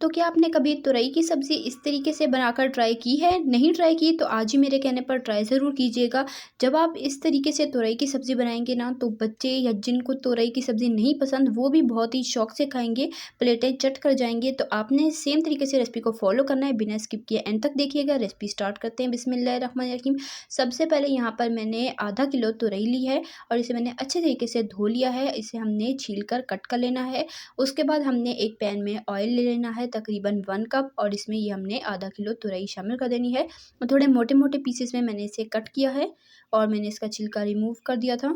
तो क्या आपने कभी तुरई की सब्ज़ी इस तरीके से बनाकर ट्राई की है? नहीं ट्राई की तो आज ही मेरे कहने पर ट्राई ज़रूर कीजिएगा। जब आप इस तरीके से तुरई की सब्ज़ी बनाएँगे ना, तो बच्चे या जिनको तुरई की सब्ज़ी नहीं पसंद वो भी बहुत ही शौक से खाएँगे, प्लेटें चट कर जाएँगे। तो आपने सेम तरीके से रेसिपी को फ़ॉलो करना है, बिना स्किप किए एंड तक देखिएगा। रेसिपी स्टार्ट करते हैं। बिस्मिल्लाहिर्रहमानिर्रहीम। सबसे पहले यहाँ पर मैंने आधा किलो तुरई ली है और इसे मैंने अच्छे तरीके से धो लिया है। इसे हमने छील कर कट कर लेना है। उसके बाद हमने एक पैन में ऑयल ले लेना है तकरीबन 1 कप, और इसमें ये हमने आधा किलो तुरई शामिल कर देनी है। और थोड़े मोटे-मोटे पीसेस में मैंने इसे कट किया है और मैंने इसका छिलका रिमूव कर दिया था।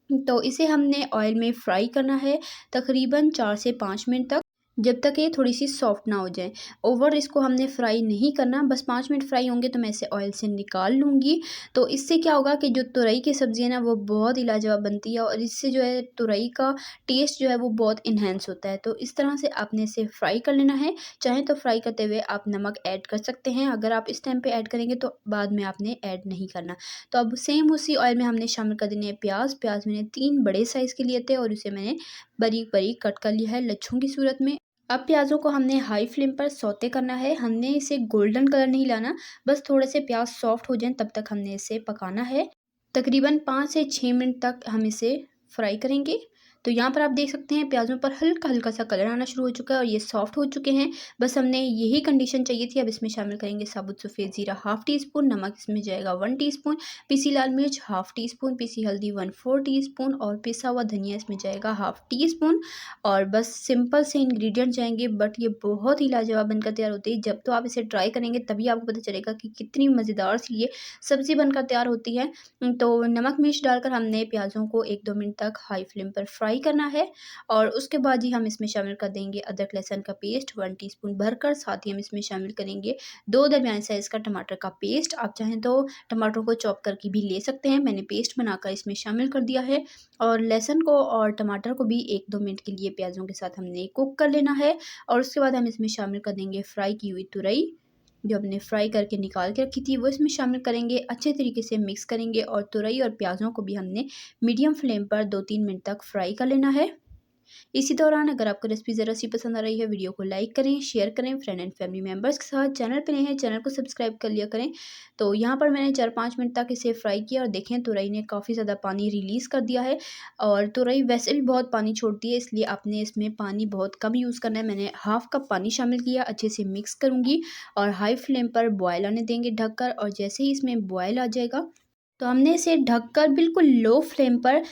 तो इसे हमने ऑयल में फ्राई करना है तकरीबन 4 से 5 मिनट तक, जब तक ये थोड़ी-सी सॉफ्ट ना हो जाए। ओवर इसको हमने फ्राई नहीं करना, बस 5 मिनट फ्राई होंगे तो मैं इसे ऑयल से निकाल लूँगी। तो इससे क्या होगा कि जो तुरई की सब्ज़ी है ना, वो बहुत ही लाजवाब बनती है और इससे जो है तुरई का टेस्ट जो है वो बहुत एनहांस होता है। तो इस तरह से आपने इसे फ्राई कर लेना है। चाहें तो फ्राई करते हुए आप नमक ऐड कर सकते हैं, अगर आप इस टाइम पे ऐड करेंगे तो बाद में आपने ऐड नहीं करना। तो अब सेम उसी ऑयल में हमने शामिल कर देनी है प्याज़। प्याज़ मैंने 3 बड़े साइज़ के लिए थे और इसे मैंने बारीक-बारीक कट कर लिया है लच्छों की सूरत में। अब प्याज़ों को हमने हाई फ्लेम पर सौते करना है। हमने इसे गोल्डन कलर नहीं लाना, बस थोड़े से प्याज सॉफ्ट हो जाएँ तब तक हमने इसे पकाना है। तकरीबन 5 से 6 मिनट तक हम इसे फ्राई करेंगे। तो यहाँ पर आप देख सकते हैं प्याज़ों पर हल्का-हल्का सा कलर आना शुरू हो चुका है और ये सॉफ्ट हो चुके हैं। बस हमने यही कंडीशन चाहिए थी। अब इसमें शामिल करेंगे साबुत सफ़ेद ज़ीरा हाफ़ टी स्पून, नमक इसमें जाएगा 1 टीस्पून, पिसी लाल मिर्च हाफ़ टी स्पून, पिसी हल्दी 1/4 टीस्पून और पिसा हुआ धनिया इसमें जाएगा हाफ़ टी स्पून। और बस सिंपल से इंग्रेडिएंट जाएँगे, बट ये बहुत ही लाजवाब बनकर तैयार होती है। जब तो आप इसे ट्राई करेंगे तभी आपको पता चलेगा कि कितनी मज़ेदार सी ये सब्ज़ी बनकर तैयार होती है। तो नमक मिर्च डालकर हमने प्याज़ों को 1-2 मिनट तक हाई फ्लेम पर फ्राई करना है और उसके बाद ही हम इसमें शामिल कर देंगे अदरक लहसुन का पेस्ट 1 टीस्पून भरकर। साथ ही हम इसमें शामिल करेंगे 2 दरमियाने साइज़ का टमाटर का पेस्ट। आप चाहें तो टमाटरों को चॉप करके भी ले सकते हैं, मैंने पेस्ट बनाकर इसमें शामिल कर दिया है। और लहसुन को और टमाटर को भी 1-2 मिनट के लिए प्याज़ों के साथ हमने कुक कर लेना है और उसके बाद हम इसमें शामिल कर देंगे फ्राई की हुई तुरई, जो हमने फ्राई करके निकाल के रखी थी, वो इसमें शामिल करेंगे। अच्छे तरीके से मिक्स करेंगे और तुरई और प्याज़ों को भी हमने मीडियम फ्लेम पर 2-3 मिनट तक फ्राई कर लेना है। इसी दौरान अगर आपको रेसिपी ज़रा सी पसंद आ रही है, वीडियो को लाइक करें, शेयर करें फ्रेंड एंड फैमिली मेंबर्स के साथ। चैनल पे नए हैं, चैनल को सब्सक्राइब कर लिया करें। तो यहाँ पर मैंने 4-5 मिनट तक इसे फ्राई किया और देखें तुरई ने काफ़ी ज़्यादा पानी रिलीज़ कर दिया है और तुरई वैसे भी बहुत पानी छोड़ती है, इसलिए आपने इसमें पानी बहुत कम यूज़ करना है। मैंने हाफ़ कप पानी शामिल किया, अच्छे से मिक्स करूँगी और हाई फ्लेम पर बॉयल आने देंगे ढककर। और जैसे ही इसमें बॉयल आ जाएगा तो हमने इसे ढककर बिल्कुल लो फ्लेम पर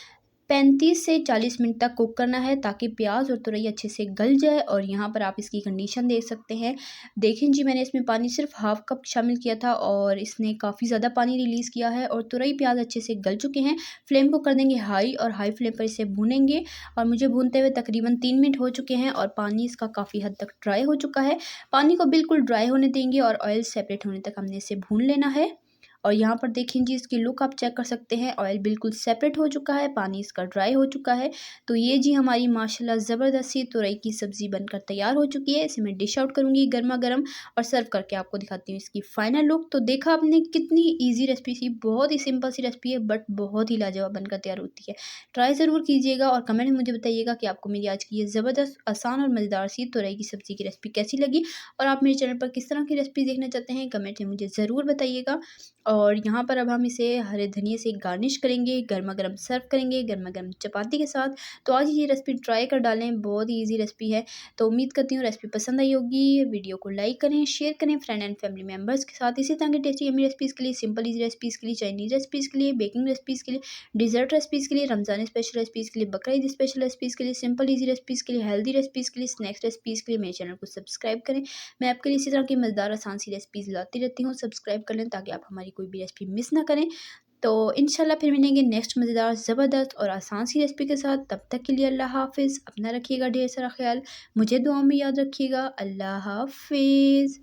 35 से 40 मिनट तक कुक करना है, ताकि प्याज़ और तुरई अच्छे से गल जाए। और यहाँ पर आप इसकी कंडीशन देख सकते हैं। देखें जी, मैंने इसमें पानी सिर्फ हाफ़ कप शामिल किया था और इसने काफ़ी ज़्यादा पानी रिलीज़ किया है और तुरई प्याज़ अच्छे से गल चुके हैं। फ्लेम को कर देंगे हाई और हाई फ्लेम पर इसे भूनेंगे और मुझे भूनते हुए तकरीबन 3 मिनट हो चुके हैं और पानी इसका काफ़ी हद तक ड्राई हो चुका है। पानी को बिल्कुल ड्राई होने देंगे और ऑयल सेपरेट होने तक हमने इसे भून लेना है। और यहाँ पर देखें जी, इसकी लुक आप चेक कर सकते हैं, ऑयल बिल्कुल सेपरेट हो चुका है, पानी इसका ड्राई हो चुका है। तो ये जी हमारी माशाल्लाह ज़बरदस्त सी तुरई की सब्ज़ी बनकर तैयार हो चुकी है। इसे मैं डिश आउट करूँगी गर्मा-गर्म और सर्व करके आपको दिखाती हूँ इसकी फाइनल लुक। तो देखा आपने कितनी ईज़ी रेसिपी थी, बहुत ही सिंपल सी रेसिपी है बट बहुत ही लाजवाब बनकर तैयार होती है। ट्राई ज़रूर कीजिएगा और कमेंट में मुझे बताइएगा कि आपको मेरी आज की ये ज़बरदस्त, आसान और मज़ेदार सी तुरई की सब्ज़ी की रेसिपी कैसी लगी और आप मेरे चैनल पर किस तरह की रेसिपी देखना चाहते हैं, कमेंट में मुझे ज़रूर बताइएगा। और यहाँ पर अब हम इसे हरे धनिये से गार्निश करेंगे, गरमा-गरम सर्व करेंगे, गरमा-गरम चपाती के साथ। तो आज ये रेसिपी ट्राई कर डालें, बहुत ही ईज़ी रेसिपी है। तो उम्मीद करती हूँ रेसिपी पसंद आई होगी। वीडियो को लाइक करें, शेयर करें फ्रेंड एंड फैमिली मेंबर्स के साथ। इसी तरह की टेस्टी यम्मी रेसिपीज़ के लिए, सिंपल ईज़ी रेसिपीज़ के लिए, चाइनीज़ रेसिपीज़ के लिए, बेकिंग रेसिपीज़ के लिए, डिज़र्ट रेसिपीज़ के लिए, रमज़ान स्पेशल रेसिपीज़ के लिए, बकरा ईद स्पेशल रेसिपीज़ के लिए, सिंपल ईज़ी रेसिपीज़ के लिए, हेल्दी रेसिपीज़ के लिए, स्नैक्स रेसिपीज़ के लिए मेरे चैनल को सब्सक्राइब करें। मैं आपके लिए इसी तरह की मज़ेदार आसान सी रेसिपीज़ लाती रहती हूँ। सब्सक्राइब कर लें ताकि आप हमारी कोई भी रेसिपी मिस ना करें। तो इंशाल्लाह फिर मिलेंगे नेक्स्ट मज़ेदार, ज़बरदस्त और आसान सी रेसिपी के साथ। तब तक के लिए अल्लाह हाफ़िज़। अपना रखिएगा ढेर सारा ख़्याल। मुझे दुआ में याद रखिएगा। अल्लाह हाफ़िज़।